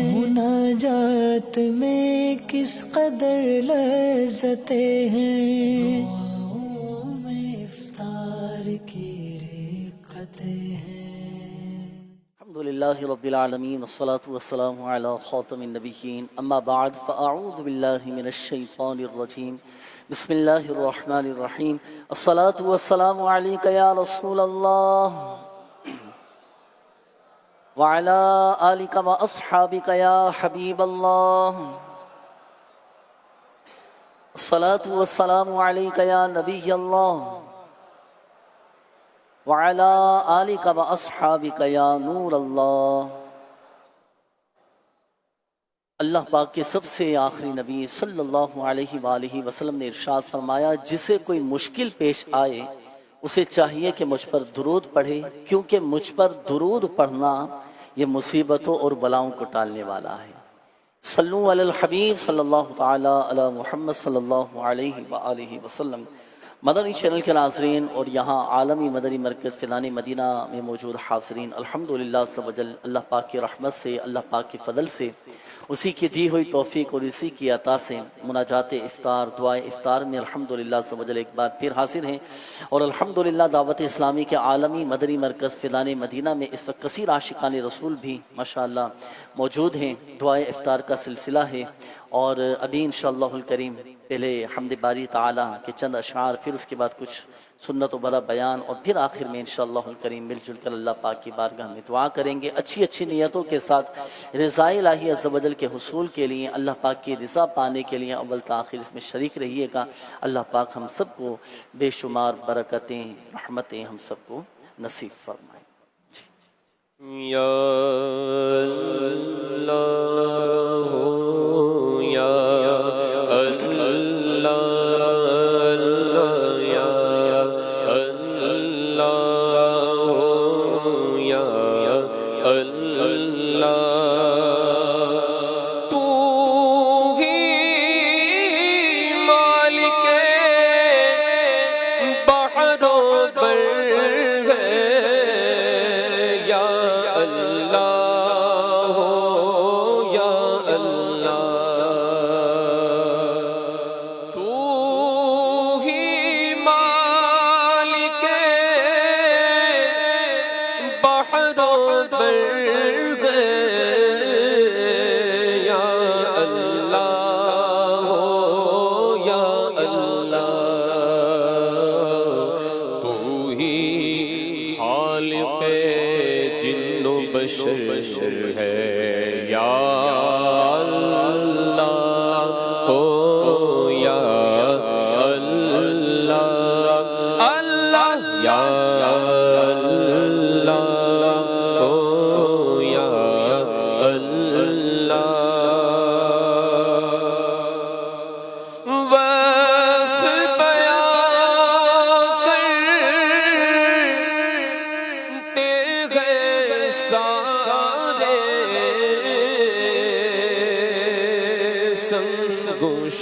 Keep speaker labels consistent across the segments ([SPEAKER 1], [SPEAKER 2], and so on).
[SPEAKER 1] مناجات میں کس قدر لذتیں ہیں، دعاؤں میں افطار کی رقتیں ہیں۔
[SPEAKER 2] الحمد لله رب العالمين والصلاة والسلام على خاتم النبيين أما بعد فأعوذ بالله من الشيطان الرجيم بسم الله الرحمن الرحيم الصلاة والسلام عليك يا رسول الله وعلى آلك وأصحابك يا حبيب الله الصلاة والسلام عليك يا نبي الله وعلى آلك وأصحابك يا نور اللہ۔ اللہ پاک کے سب سے آخری نبی صلی اللہ علیہ وآلہ وسلم نے ارشاد فرمایا، جسے کوئی مشکل پیش آئے اسے چاہیے کہ مجھ پر درود پڑھے، کیونکہ مجھ پر درود پڑھنا یہ مصیبتوں اور بلاؤں کو ٹالنے والا ہے۔ صلو علی الحبیب صلی اللہ تعالی علی محمد صلی اللہ علیہ وآلہ وسلم۔ مدنی چینل کے ناظرین اور یہاں عالمی مدنی مرکز فیضان مدینہ میں موجود حاضرین، الحمدللہ عز و جل اللہ پاک کی رحمت سے، اللہ پاک کے فضل سے، اسی کی دی ہوئی توفیق اور اسی کی عطا سے مناجات افطار، دعائے افطار میں الحمدللہ عز و جل ایک بار پھر حاضر ہیں، اور الحمدللہ دعوت اسلامی کے عالمی مدنی مرکز فیضان مدینہ میں اس وقت کثیر عاشقان رسول بھی ماشاءاللہ موجود ہیں۔ دعائے افطار کا سلسلہ ہے، اور ابھی انشاءاللہ الکریم پہلے حمد باری تعالی کے چند اشعار، پھر اس کے بعد کچھ سنت و بڑا بیان، اور پھر آخر میں انشاءاللہ الکریم مل جل کر اللہ پاک کی بارگاہ میں دعا کریں گے، اچھی اچھی نیتوں کے ساتھ رضا الہی عز و جل کے حصول کے لیے، اللہ پاک کی رضا پانے کے لیے اول تاخیر اس میں شریک رہیے گا۔ اللہ پاک ہم سب کو بے شمار برکتیں، رحمتیں ہم سب کو نصیب فرمائے۔
[SPEAKER 3] یا اللہ یا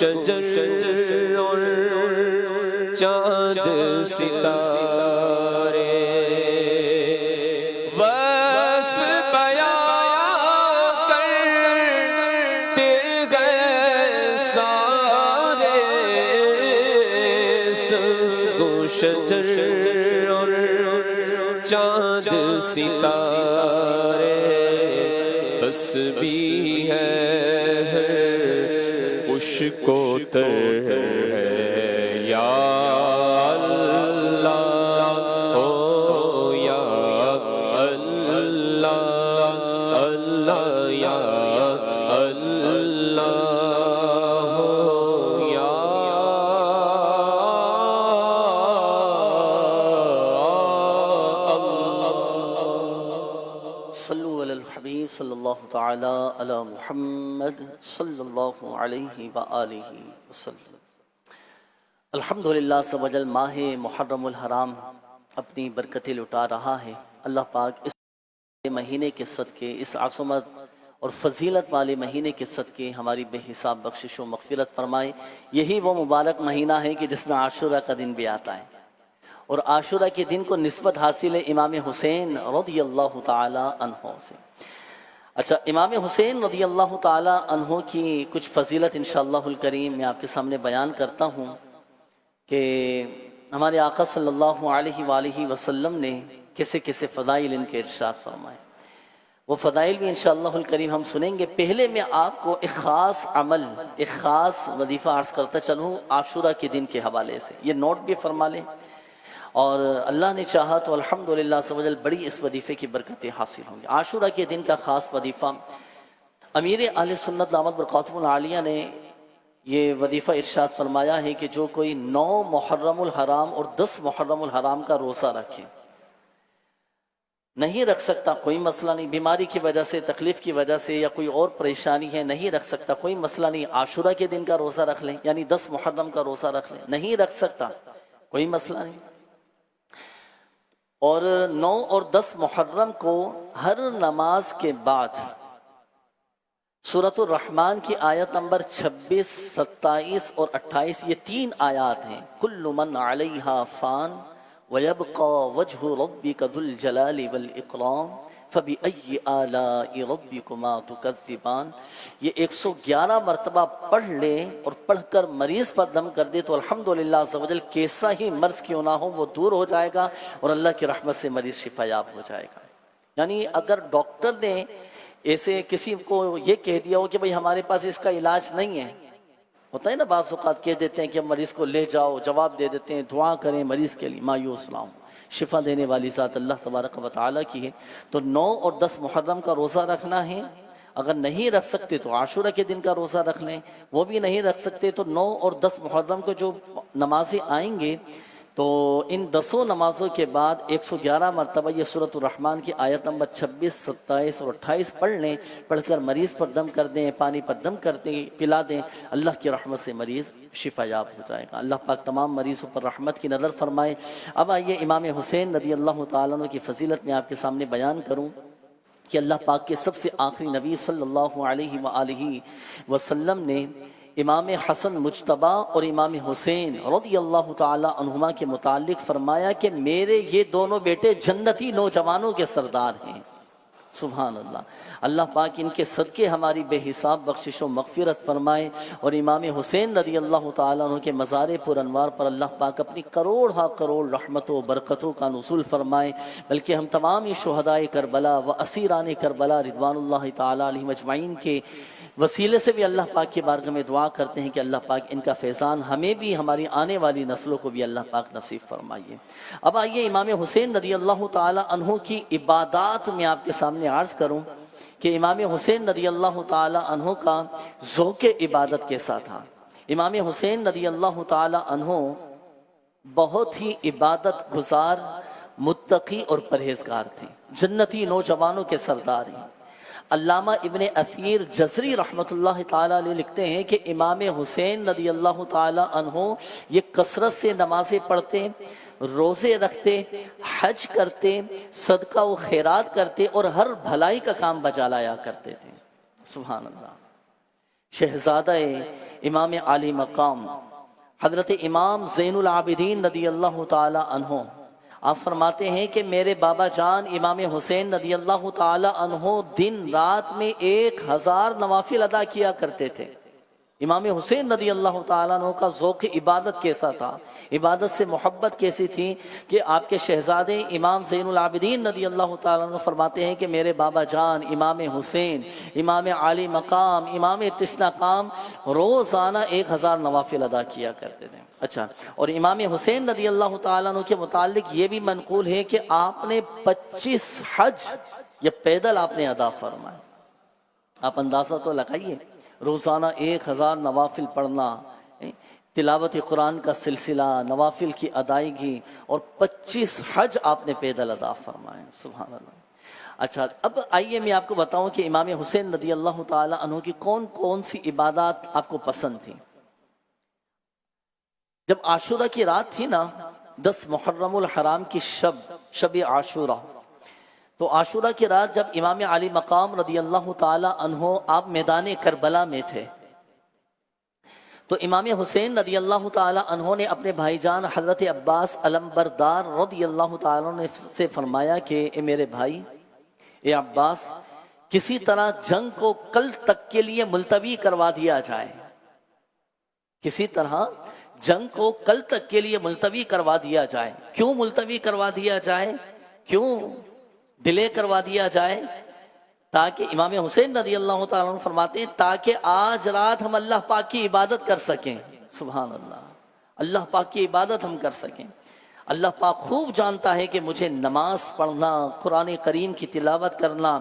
[SPEAKER 3] شجر اور چاند ستارے وصف بیان کرتے گئے سارے، سنگو شجر اور چاند ستارے، تسبیح ہے کو تر ہے یا اللہ ہو یا اللہ اللہ یا اللہ ہو یا اللہ۔
[SPEAKER 2] صلو علی الحبیب صلی اللہ تعالی علی محمد صلی اللہ علیہ وآلہ وسلم۔ الحمدللہ عز و جل ماہ محرم الحرام اپنی برکتیں لٹا رہا ہے۔ اللہ پاک اس مہینے کے صدقے، اس عظمت اور فضیلت والے مہینے کے صدقے ہماری بے حساب بخشش و مغفرت فرمائے۔ یہی وہ مبارک مہینہ ہے کہ جس میں عاشورہ کا دن بھی آتا ہے، اور عاشورہ کے دن کو نسبت حاصل ہے امام حسین رضی اللہ تعالی عنہ سے۔ اچھا، امام حسین رضی اللہ تعالی عنہ کی کچھ فضیلت انشاءاللہ الکریم میں آپ کے سامنے بیان کرتا ہوں کہ ہمارے آقا صلی اللہ علیہ وآلہ وسلم نے کیسے کیسے فضائل ان کے ارشاد فرمائے۔ وہ فضائل بھی انشاءاللہ الکریم ہم سنیں گے۔ پہلے میں آپ کو ایک خاص عمل، ایک خاص وظیفہ عرض کرتا چلوں عاشورہ کے دن کے حوالے سے، یہ نوٹ بھی فرما لیں، اور اللہ نے چاہا تو الحمدللہ عز و جل بڑی اس وظیفے کی برکتیں حاصل ہوں گی۔ عاشورہ کے دن کا خاص وظیفہ، امیر اہل سنت دامت برکاتہم العالیہ نے یہ وظیفہ ارشاد فرمایا ہے کہ جو کوئی 9 محرم الحرام اور 10 محرم الحرام کا روزہ رکھے، نہیں رکھ سکتا کوئی مسئلہ نہیں، بیماری کی وجہ سے، تکلیف کی وجہ سے یا کوئی اور پریشانی ہے، نہیں رکھ سکتا کوئی مسئلہ نہیں، عاشورہ کے دن کا روزہ رکھ لیں، یعنی 10 محرم کا روزہ رکھ لیں، نہیں رکھ سکتا کوئی مسئلہ نہیں۔ اور 9 اور 10 محرم کو ہر نماز کے بعد سورۃ الرحمن کی آیت نمبر 26، 27 اور 28، یہ 3 آیات ہیں۔ کل من علیہا فان وَيَبْقَى وَجْهُ رَبِّكَ ذُو الْجَلَالِ وَالْإِكْرَامِ فَبِأَيِّ آلَاءِ رَبِّكُمَا تُكَذِّبَانِ، یہ 111 مرتبہ پڑھ لے اور پڑھ کر مریض پر دم کر دے تو الحمدللہ عز و جل کیسا ہی مرض کیوں نہ ہو وہ دور ہو جائے گا اور اللہ کی رحمت سے مریض شفا یاب ہو جائے گا۔ یعنی اگر ڈاکٹر نے ایسے کسی کو یہ کہہ دیا ہو کہ بھئی ہمارے پاس اس کا علاج نہیں ہے، ہوتا ہے نا بعض اوقات کہہ دیتے ہیں کہ مریض کو لے جاؤ، جواب دے دیتے ہیں دعا کریں مریض کے لیے، مایوس نہ ہوں، شفا دینے والی ذات اللہ تبارک و تعالیٰ کی ہے۔ تو 9 اور 10 محرم کا روزہ رکھنا ہے، اگر نہیں رکھ سکتے تو عاشورہ کے دن کا روزہ رکھ لیں، وہ بھی نہیں رکھ سکتے تو 9 اور 10 محرم کو جو نمازیں آئیں گے تو ان 10 نمازوں کے بعد 111 مرتبہ یہ سورۃ الرحمن کی آیت نمبر 26، 27 اور 28 پڑھ لیں، پڑھ کر مریض پر دم کر دیں، پانی پر دم کر دیں، پلا دیں، اللہ کی رحمت سے مریض شفا یاب ہو جائے گا۔ اللہ پاک تمام مریضوں پر رحمت کی نظر فرمائے۔ اب آئیے امام حسین رضی اللہ تعالیٰ عنہ کی فضیلت میں آپ کے سامنے بیان کروں کہ اللہ پاک کے سب سے آخری نبی صلی اللہ علیہ وآلہ وسلم نے امام حسن مجتبی اور امام حسین رضی اللہ تعالی عنہما کے متعلق فرمایا کہ میرے یہ دونوں بیٹے جنتی نوجوانوں کے سردار ہیں۔ سبحان اللہ، اللہ پاک ان کے صدقے ہماری بے حساب بخشش و مغفرت فرمائے، اور امام حسین رضی اللہ تعالیٰ عنہ کے مزار پر انوار پر اللہ پاک اپنی کروڑ ہا کروڑ رحمتوں و برکتوں کا نزول فرمائے، بلکہ ہم تمام ہی شہدائے کربلا و اسیران کربلا رضوان اللہ تعالیٰ علیہم اجمعین کے وسیلے سے بھی اللہ پاک کی بارگاہ میں دعا کرتے ہیں کہ اللہ پاک ان کا فیضان ہمیں بھی ہماری آنے والی نسلوں کو بھی اللہ پاک نصیب فرمائیے۔ اب آئیے امام حسین رضی اللہ تعالی عنہ کی عبادات میں آپ کے سامنے عرض کروں کہ امام حسین رضی اللہ تعالی عنہ کا ذوق عبادت کیسا تھا۔ امام حسین رضی اللہ تعالی عنہ بہت ہی عبادت گزار، متقی اور پرہیزگار تھے، جنتی نوجوانوں کے سردار ہیں۔ علامہ ابن اثیر جزری رحمۃ اللہ تعالیٰ علیہ لکھتے ہیں کہ امام حسین رضی اللہ تعالیٰ عنہ یہ کثرت سے نمازیں پڑھتے، روزے رکھتے، حج کرتے، صدقہ و خیرات کرتے اور ہر بھلائی کا کام بجا لایا کرتے تھے۔ سبحان اللہ۔ شہزادہ امام عالی مقام حضرت امام زین العابدین رضی اللہ تعالیٰ عنہ آپ فرماتے ہیں کہ میرے بابا جان امام حسین رضی اللہ تعالی عنہ دن رات میں 1000 نوافل ادا کیا کرتے تھے۔ امام حسین رضی اللہ تعالیٰ عنہ کا ذوق عبادت کیسا تھا، عبادت سے محبت کیسی تھی کہ آپ کے شہزادے امام زین العابدین رضی اللہ تعالیٰ عنہ فرماتے ہیں کہ میرے بابا جان امام حسین امام عالی مقام امام تشنا قام روزانہ 1000 نوافل ادا کیا کرتے تھے۔ اچھا، اور امام حسین رضی اللہ تعالیٰ عنہ کے متعلق یہ بھی منقول ہے کہ آپ نے 25 حج یا پیدل آپ نے ادا فرمائے۔ آپ اندازہ تو لگائیے، روزانہ 1000 نوافل پڑھنا، تلاوت قرآن کا سلسلہ، نوافل کی ادائیگی، اور 25 حج آپ نے پیدل ادا فرمائے۔ سبحان اللہ۔ اچھا، اب آئیے میں آپ کو بتاؤں کہ امام حسین رضی اللہ تعالی عنہ کی کون کون سی عبادات آپ کو پسند تھی۔ جب عاشورہ کی رات تھی نا، 10 محرم الحرام کی شب عاشورہ، تو عاشورہ کی رات جب امام علی مقام رضی اللہ تعالی عنہ آپ میدان کربلا میں تھے، تو امام حسین رضی اللہ تعالی عنہ نے اپنے بھائی جان حضرت عباس علمبردار رضی اللہ تعالی عنہ سے فرمایا کہ اے میرے بھائی، اے عباس، کسی طرح جنگ کو کل تک کے لیے ملتوی کروا دیا جائے، کسی طرح جنگ کو کل تک کے لیے ملتوی کروا دیا جائے۔ کیوں ملتوی کروا دیا جائے، کیوں ڈیلے کروا دیا جائے؟ تاکہ امام حسین رضی اللہ تعالیٰ عنہ فرماتے ہیں تاکہ آج رات ہم اللہ پاک کی عبادت کر سکیں۔ سبحان اللہ، اللہ پاک کی عبادت ہم کر سکیں۔ اللہ پاک خوب جانتا ہے کہ مجھے نماز پڑھنا، قرآن کریم کی تلاوت کرنا،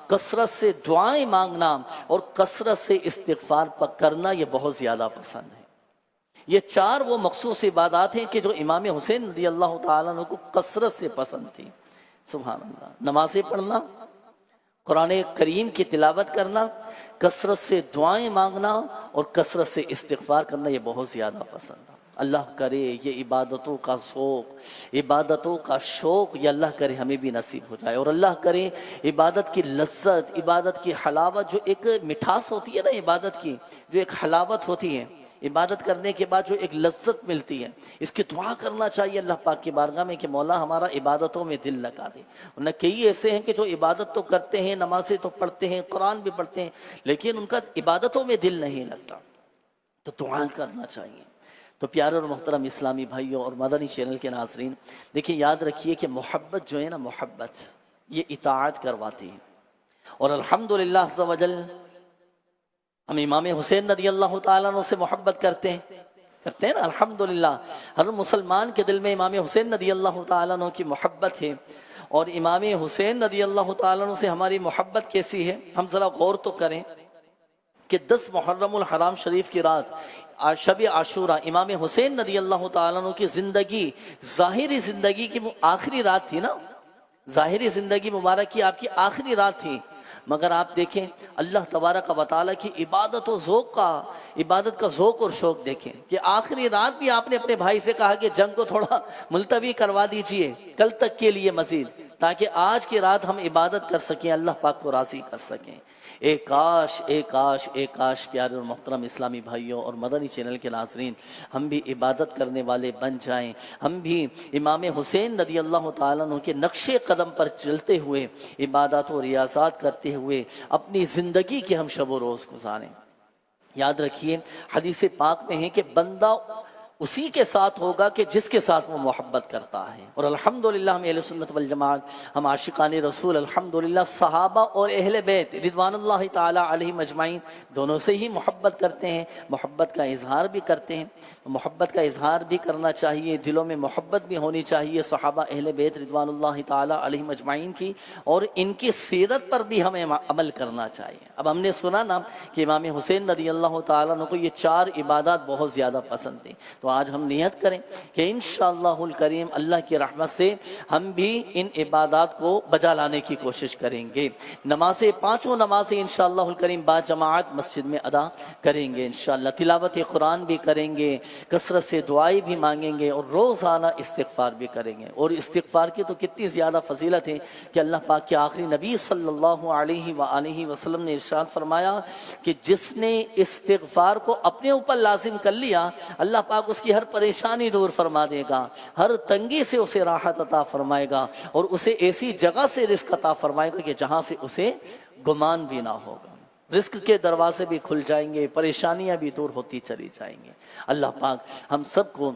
[SPEAKER 2] کثرت سے دعائیں مانگنا اور کثرت سے استغفار کرنا یہ بہت زیادہ پسند ہے۔ یہ چار وہ مخصوص عبادات ہیں کہ جو امام حسین رضی اللہ تعالیٰ عنہ کو کثرت سے پسند تھی۔ سبحان اللہ، نمازیں پڑھنا، قرآن کریم کی تلاوت کرنا، کثرت سے دعائیں مانگنا اور کثرت سے استغفار کرنا یہ بہت زیادہ پسند ہے۔ اللہ کرے یہ عبادتوں کا شوق یہ اللہ کرے ہمیں بھی نصیب ہو جائے، اور اللہ کرے عبادت کی لذت، عبادت کی حلاوت، جو ایک مٹھاس ہوتی ہے نا عبادت کی، جو ایک حلاوت ہوتی ہے عبادت کرنے کے بعد، جو ایک لذت ملتی ہے، اس کی دعا کرنا چاہیے اللہ پاک کی بارگاہ میں کہ مولا ہمارا عبادتوں میں دل لگا دے۔ ورنہ کئی ایسے ہیں کہ جو عبادت تو کرتے ہیں، نمازیں تو پڑھتے ہیں، قرآن بھی پڑھتے ہیں، لیکن ان کا عبادتوں میں دل نہیں لگتا۔ تو دعا کرنا چاہیے۔ تو پیارے اور محترم اسلامی بھائیوں اور مدنی چینل کے ناظرین، دیکھیں یاد رکھیے کہ محبت جو ہے نا، محبت یہ اطاعت کرواتی ہے، اور الحمدللہ عز و جل ہم امام حسین رضی اللہ تعالیٰ عنہ سے محبت کرتے ہیں نا، الحمدللہ ہر مسلمان کے دل میں امام حسین رضی اللہ تعالیٰ عنہ کی محبت ہے۔ اور امام حسین رضی اللہ تعالیٰ عنہ سے ہماری محبت کیسی ہے، ہم ذرا غور تو کریں کہ 10 محرم الحرام شریف کی رات شب عاشورہ امام حسین رضی اللہ تعالیٰ عنہ کی زندگی، ظاہری زندگی کی آخری رات تھی نا، ظاہری زندگی مبارک کی آپ کی آخری رات تھی، مگر آپ دیکھیں اللہ تبارک و تعالیٰ کی عبادت کا ذوق اور شوق دیکھیں کہ آخری رات بھی آپ نے اپنے بھائی سے کہا کہ جنگ کو تھوڑا ملتوی کروا دیجئے کل تک کے لیے مزید، تاکہ آج کی رات ہم عبادت کر سکیں، اللہ پاک کو راضی کر سکیں۔ اے کاش پیارے اور محترم اسلامی بھائیوں اور مدنی چینل کے ناظرین، ہم بھی عبادت کرنے والے بن جائیں، ہم بھی امام حسین رضی اللہ تعالیٰ عنہ کے نقش قدم پر چلتے ہوئے عبادات و ریاضات کرتے ہوئے اپنی زندگی کے ہم شب و روز گزاریں۔ یاد رکھیے حدیث پاک میں ہے کہ بندہ اسی کے ساتھ ہوگا کہ جس کے ساتھ وہ محبت کرتا ہے، اور الحمدللہ ہم اہل سنت والجماعت، ہم عاشقان رسول الحمدللہ صحابہ اور اہل بیت رضوان اللہ تعالی علیہم اجمعین دونوں سے ہی محبت کرتے ہیں، محبت کا اظہار بھی کرتے ہیں۔ محبت کا اظہار بھی کرنا چاہیے، دلوں میں محبت بھی ہونی چاہیے صحابہ اہل بیت رضوان اللہ تعالی علیہم اجمعین کی، اور ان کی سیرت پر بھی ہمیں عمل کرنا چاہیے۔ اب ہم نے سنا نا کہ امام حسین رضی اللہ تعالیٰ عنہ کو یہ 4 عبادات بہت زیادہ پسند تھیں، تو آج ہم نیت کریں کہ انشاءاللہ الکریم اللہ کی رحمت سے ہم بھی ان عبادات کو بجا لانے کی کوشش کریں گے۔ نمازیں 5 نمازیں انشاءاللہ الکریم با جماعت مسجد میں ادا کریں گے، انشاءاللہ تلاوت قرآن بھی کریں گے، کثرت سے دعائیں بھی مانگیں گے، اور روزانہ استغفار بھی کریں گے۔ اور استغفار کی تو کتنی زیادہ فضیلت ہے کہ اللہ پاک کے آخری نبی صلی اللہ علیہ وآلہ وسلم نے ارشاد فرمایا کہ جس نے استغفار کو اپنے اوپر لازم کر لیا، اللہ پاک اس کی ہر پریشانی دور فرما دے گا، ہر تنگی سے اسے راحت عطا فرمائے گا، اور اسے ایسی جگہ سے رزق عطا فرمائے گا کہ جہاں سے اسے گمان بھی نہ ہوگا۔ رزق کے دروازے بھی کھل جائیں گے، پریشانیاں بھی دور ہوتی چلی جائیں گے۔ اللہ پاک ہم سب کو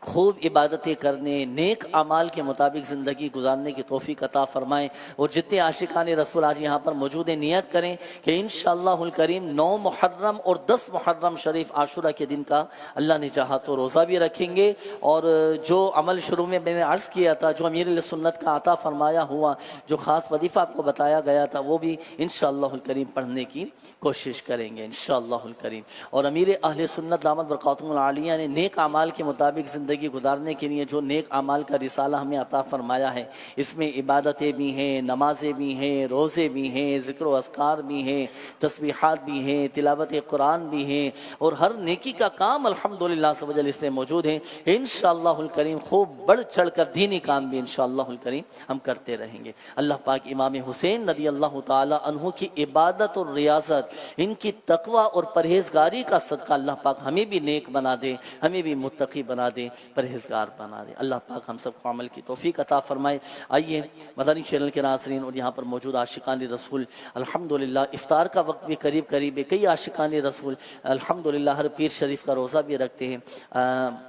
[SPEAKER 2] خوب عبادتیں کرنے، نیک اعمال کے مطابق زندگی گزارنے کی توفیق عطا فرمائیں، اور جتنے عاشقان رسول آج یہاں پر موجود ہیں نیت کریں کہ انشاءاللہ الکریم 9 محرم اور 10 محرم شریف عاشورہ کے دن کا اللہ نے چاہا تو روزہ بھی رکھیں گے، اور جو عمل شروع میں نے عرض کیا تھا، جو امیر سنت کا عطا فرمایا ہوا جو خاص وظیفہ آپ کو بتایا گیا تھا، وہ بھی انشاءاللہ الکریم پڑھنے کی کوشش کریں گے انشاءاللہ الکریم۔ اور امیر اہل سنت دامت برکاتہم العالیہ نے نیک اعمال کے مطابق زندگی گزارنے کے لیے جو نیک اعمال کا رسالہ ہمیں عطا فرمایا ہے، اس میں عبادتیں بھی ہیں، نمازیں بھی ہیں، روزے بھی ہیں، ذکر و اذکار بھی ہیں، تسبیحات بھی ہیں، تلاوت قرآن بھی ہیں، اور ہر نیکی کا کام الحمدللہ سبحانہ اس میں موجود ہیں۔ انشاءاللہ الکریم خوب بڑھ چڑھ کر دینی کام بھی انشاءاللہ الکریم ہم کرتے رہیں گے۔ اللہ پاک امام حسین رضی اللہ تعالی عنہ کی عبادت اور ریاضت، ان کی تقوی اور پرہیزگاری کا صدقہ اللہ پاک ہمیں بھی نیک بنا دے، ہمیں بھی متقی بنا دے۔ پرہیزگار بنا دے۔ اللہ پاک ہم سب کو عمل کی توفیق عطا فرمائے۔ آئیے مدنی چینل کے ناظرین اور یہاں پر موجود عاشقان رسول، الحمدللہ افطار کا وقت بھی قریب ہے۔ کئی عاشقان رسول الحمدللہ ہر پیر شریف کا روزہ بھی رکھتے ہیں،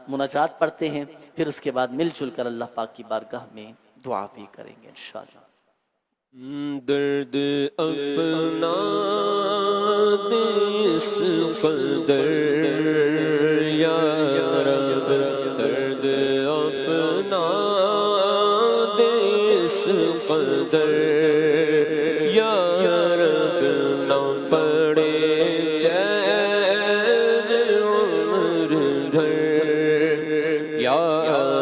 [SPEAKER 2] مناجات پڑھتے ہیں، پھر اس کے بعد مل جل کر اللہ پاک کی بارگاہ میں دعا بھی کریں گے انشاءاللہ۔
[SPEAKER 3] درد اپنا اس قدر یا رب، درد اپنا اس قدر یا رب، نہ پڑے چین عمر بھر یا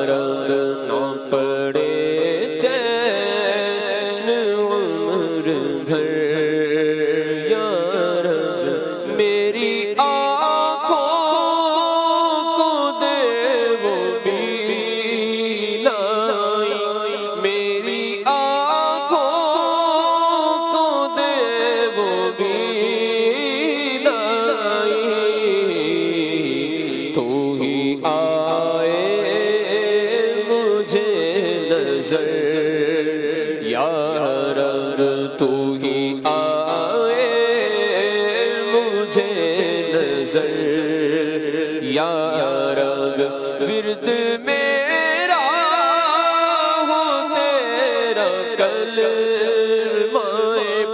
[SPEAKER 3] رب، نہ پڑے چین عمر بھر یا رب، میری آنکھوں کو دے وہ بینائی، میری آنکھوں کو دے وہ بینائی، تو ہی آئے مجھے نظر یا رب، تو ہی آئے مجھے نظر یا رب، ورد میرا ہو تیرا کلمہ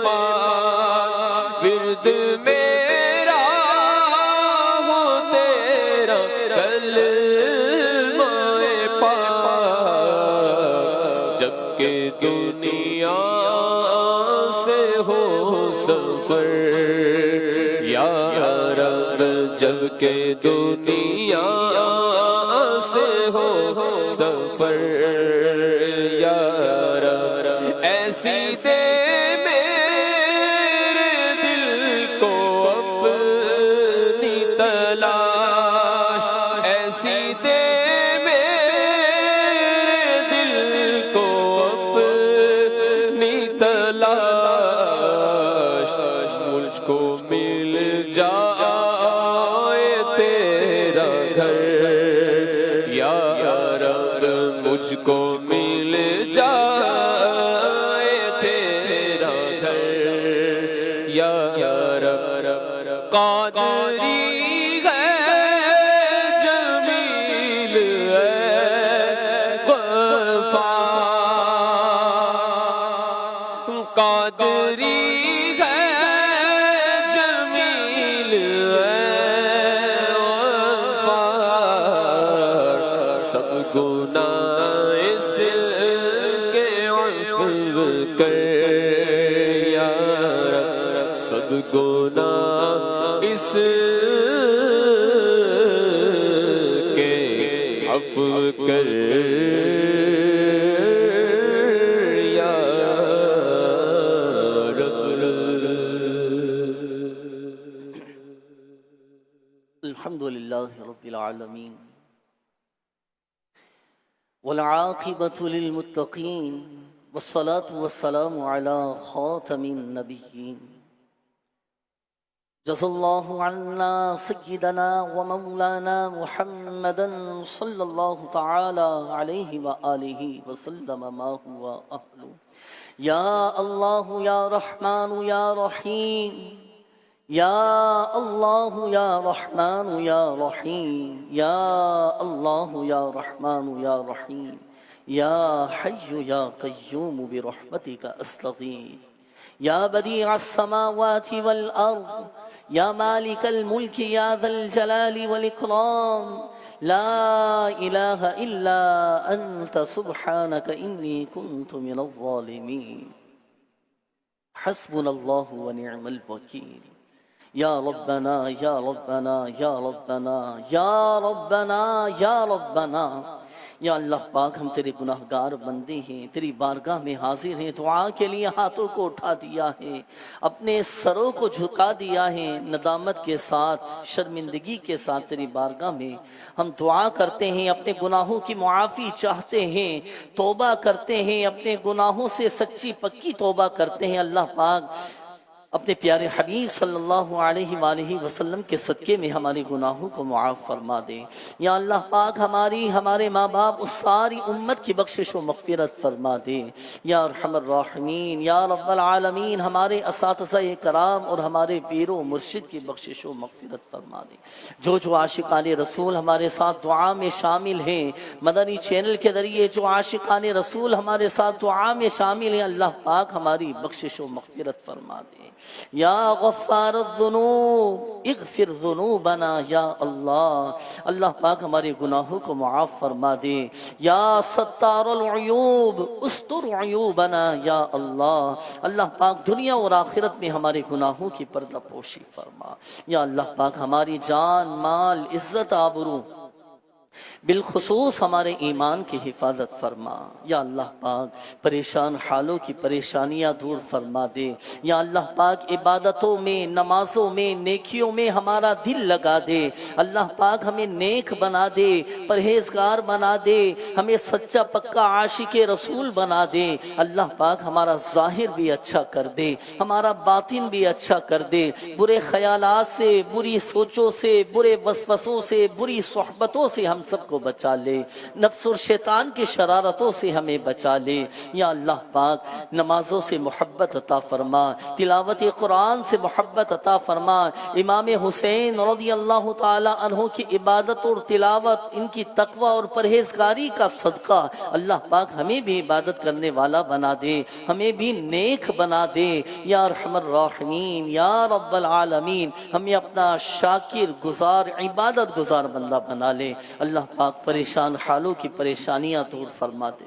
[SPEAKER 3] پاک، ورد میرا ہو تیرا کلمہ پاک، جب کہ دنیا سے ہو سفر یا رب، جب کہ دنیا سے ہو سفر یا رب، ایسی دے میرے دل کو اپنی تلاش، ایسی دے میرے دل کو اپنی تلاش، مجھ کو مل جائے تیرا گھر یا رب، مجھ کو مل جائے تیرا گھر یا رب، قادری ہے جمیل ہے غفار، قادری ہے جمیل ہے غفار، سب گناہ اس کے عفو کر یا رب، سب گناہ اس کے عفو کر یا رب۔
[SPEAKER 2] الحمدللہ رب العالمین والعاقبۃ للمتقین والصلاة والسلام علی خاتم النبیین، جزا اللہ عنا سیدنا ومولانا محمدا صلی اللہ تعالی علیہ وآلہ وسلم ما هو اہلہ، یا اللہ یا رحمن یا رحیم، یا اللہ یا رحمن یا رحیم، یا اللہ یا رحمن یا رحیم، یا حی یا قیوم برحمتک استغیث، یا بدیع السماوات والارض، یا مالک الملک یا ذا الجلال والاکرام، لا الہ الا انت سبحانک انی کنت من الظالمین، حسبنا اللہ ونعم الوکیل، یا ربنا یا ربنا یا ربنا یا ربنا یا ربنا، یا اللہ پاک ہم تیرے گناہگار بندے ہیں، تیری بارگاہ میں حاضر ہیں، دعا کے لیے ہاتھوں کو اٹھا دیا ہے، اپنے سروں کو جھکا دیا ہے، ندامت کے ساتھ شرمندگی کے ساتھ تیری بارگاہ میں ہم دعا کرتے ہیں، اپنے گناہوں کی معافی چاہتے ہیں، توبہ کرتے ہیں، اپنے گناہوں سے سچی پکی توبہ کرتے ہیں۔ اللہ پاک اپنے پیارے حبیب صلی اللہ علیہ وآلہ وسلم کے صدقے میں ہمارے گناہوں کو معاف فرما دے۔ یا اللہ پاک ہمارے ماں باپ اس ساری امت کی بخشش و مغفرت فرما دے۔ یا ارحم الراحمین، یا رب العالمین، ہمارے اساتذہ کرام اور ہمارے پیر و مرشد کی بخشش و مغفرت فرما دے۔ جو عاشقان رسول ہمارے ساتھ دعا میں شامل ہیں، مدنی چینل کے ذریعے جو عاشقان رسول ہمارے ساتھ دعا میں شامل ہیں، اللہ پاک ہماری بخشش و مغفرت فرما دے۔ یا غفار الذنوب اغفر ذنوبنا یا اللہ، اللہ پاک ہمارے گناہوں کو معاف فرما دے۔ یا ستار العیوب استر عیوبنا یا اللہ، اللہ پاک دنیا اور آخرت میں ہمارے گناہوں کی پردہ پوشی فرما۔ یا اللہ پاک ہماری جان مال عزت آبرو بالخصوص ہمارے ایمان کی حفاظت فرما۔ یا اللہ پاک پریشان حالوں کی پریشانیاں دور فرما دے۔ یا اللہ پاک عبادتوں میں نمازوں میں نیکیوں میں ہمارا دل لگا دے۔ اللہ پاک ہمیں نیک بنا دے، پرہیزگار بنا دے، ہمیں سچا پکا عاشق رسول بنا دے۔ اللہ پاک ہمارا ظاہر بھی اچھا کر دے، ہمارا باطن بھی اچھا کر دے، برے خیالات سے، بری سوچوں سے، برے وسوسوں سے، بری صحبتوں سے ہم سب کو بچا لے، نفس اور شیطان کی شرارتوں سے ہمیں بچا لے۔ یا اللہ پاک نمازوں سے محبت عطا فرما، تلاوت قرآن سے محبت عطا فرما۔ امام حسین رضی اللہ تعالی عنہ کی عبادت اور تلاوت، ان کی تقوی اور پرہیزگاری کا صدقہ اللہ پاک ہمیں بھی عبادت کرنے والا بنا دے، ہمیں بھی نیک بنا دے۔ یا ارحم الراحمین، یا رب العالمین، ہمیں اپنا شاکر گزار عبادت گزار بندہ بنا لے۔ اللہ پاک پریشان حالوں کی پریشانیاں دور فرما دے،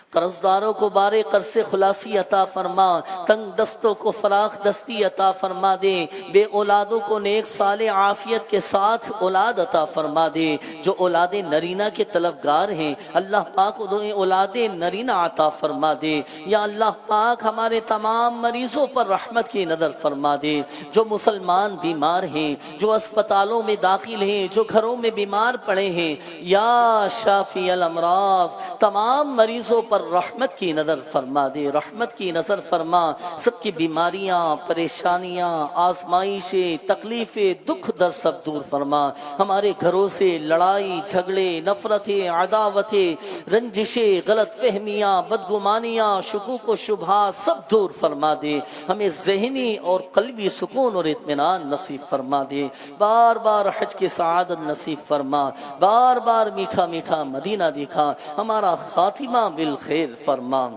[SPEAKER 2] قرض داروں کو بارے قرض سے خلاصی عطا فرما، تنگ دستوں کو فراخ دستی عطا فرما دے، بے اولادوں کو نیک صالح عافیت کے ساتھ اولاد عطا فرما دے۔ جو اولاد نرینہ کے طلبگار ہیں اللہ پاک انہیں اولاد نرینہ عطا فرما دے۔ یا اللہ پاک ہمارے تمام مریضوں پر رحمت کی نظر فرما دے۔ جو مسلمان بیمار ہیں، جو اسپتالوں میں داخل ہیں، جو گھروں میں بیمار پڑے ہیں، یا شافی الامراض، تمام مریضوں پر رحمت کی نظر فرما دے، رحمت کی نظر فرما۔ سب کی بیماریاں، پریشانیاں، آزمائشیں، تکلیفیں، دکھ در سب دور فرما۔ ہمارے گھروں سے لڑائی جھگڑے، نفرتیں، عداوتیں، رنجشیں، غلط فہمیاں، بدگمانیاں، شکوک و شبہات سب دور فرما دے۔ ہمیں ذہنی اور قلبی سکون اور اطمینان نصیب فرما دے۔ بار بار حج کی سعادت نصیب فرما، بار بار میٹھا میٹھا مدینہ دکھا، ہمارا خاتمہ بالخیر فرما۔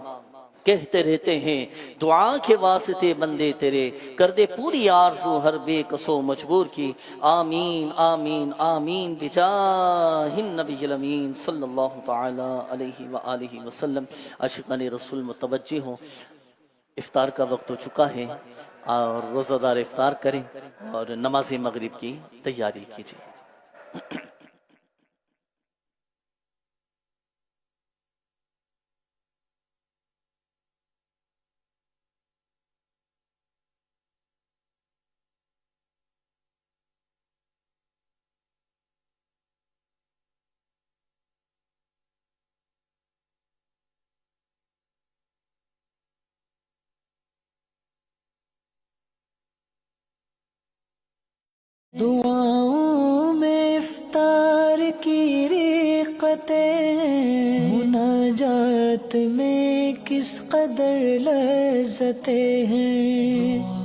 [SPEAKER 2] کہتے رہتے ہیں دعا کے واسطے بندے تیرے، کر دے پوری آرزو ہر بے کسو مجبور کی۔ آمین آمین آمین بجاہ النبی الامین صلی اللہ تعالی علیہ وآلہ وسلم۔ عاشقان رسول متوجہ ہوں، افطار کا وقت ہو چکا ہے اور روزہ دار افطار کریں اور نماز مغرب کی تیاری کیجیے۔
[SPEAKER 1] دعاؤں میں افطار کی رقطیں، مناجات میں کس قدر لذتیں ہیں۔